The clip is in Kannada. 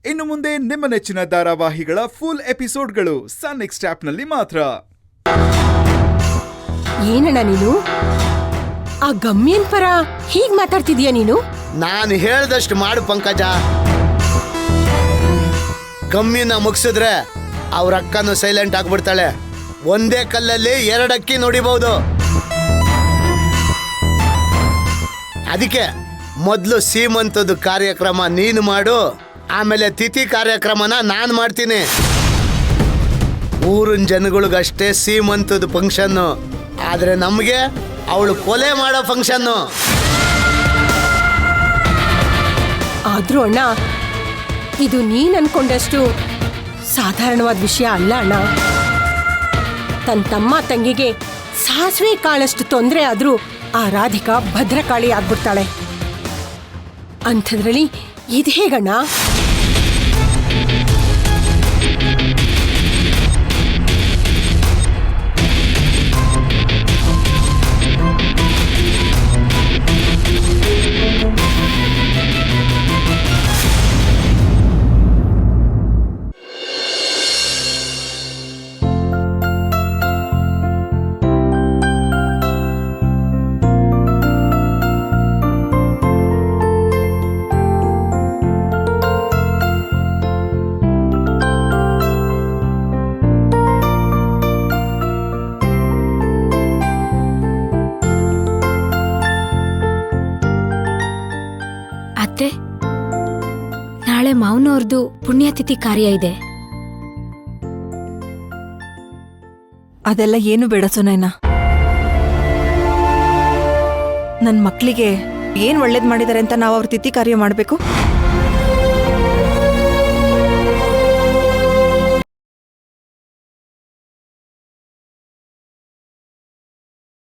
ಇನ್ನು ಮುಂದೆ ನಿಮ್ಮ ನೆಚ್ಚಿನ ಧಾರಾವಾಹಿಗಳ ಫುಲ್ ಎಪಿಸೋಡ್ಗಳು ಸನ್ ನೆಕ್ಸ್ಟ್ ಆಪ್ನಲ್ಲಿ ಮಾತ್ರ. ಏನಣ್ಣ ನೀನು ಆ ಗಮ್ಯನ್ ಪರ ಹೀಗ್ ಮಾತಾಡ್ತಿದೀಯ ನೀನು? ನಾನು ಹೇಳ್ದಷ್ಟು ಮಾಡು ಪಂಕಜ. ಗಮ್ಯನ ಮುಗಿಸಿದ್ರೆ ಅವ್ರ ಅಕ್ಕನು ಸೈಲೆಂಟ್ ಆಗ್ಬಿಡ್ತಾಳೆ. ಒಂದೇ ಕಲ್ಲಲ್ಲಿ 2 ಅಕ್ಕಿ ನೋಡಿಬಹುದು. ಅದಕ್ಕೆ ಮೊದಲು ಸೀಮಂತದ ಕಾರ್ಯಕ್ರಮ ನೀನು ಮಾಡು, ಆಮೇಲೆ ತಿಥಿ ಕಾರ್ಯಕ್ರಮನ ನಾನು ಮಾಡ್ತೀನಿ. ಊರಿನ ಜನಗಳಿಗಷ್ಟೇ ಸೀಮಂತದ ಫಂಕ್ಷನ್ನು, ಆದರೆ ನಮಗೆ ಅವಳು ಕೊಲೆ ಮಾಡೋ ಫಂಕ್ಷನ್ನು. ಆದ್ರೂ ಅಣ್ಣ, ಇದು ನೀನ್ ಅನ್ಕೊಂಡಷ್ಟು ಸಾಧಾರಣವಾದ ವಿಷಯ ಅಲ್ಲ ಅಣ್ಣ. ತನ್ನ ತಮ್ಮ ತಂಗಿಗೆ ಸಾಸಿವೆ ಕಾಳಷ್ಟು ತೊಂದರೆ ಆದ್ರೂ ಆ ರಾಧಿಕಾ ಭದ್ರಕಾಳಿ ಆಗ್ಬಿಡ್ತಾಳೆ. ಅಂಥದ್ರಲ್ಲಿ ಇದು ಹೇಗಣ್ಣ? ಅತ್ತೆ, ನಾಳೆ ಮಾವನವ್ರದ್ದು ಪುಣ್ಯತಿಥಿ ಕಾರ್ಯ ಇದೆ. ಅದೆಲ್ಲ ಏನು ಬೇಡ ಸುನೈನ. ನನ್ ಮಕ್ಳಿಗೆ ಏನ್ ಒಳ್ಳೇದ್ ಮಾಡಿದಾರೆ ಅಂತ ನಾವು ಅವ್ರ ತಿಥಿ ಕಾರ್ಯ ಮಾಡ್ಬೇಕು.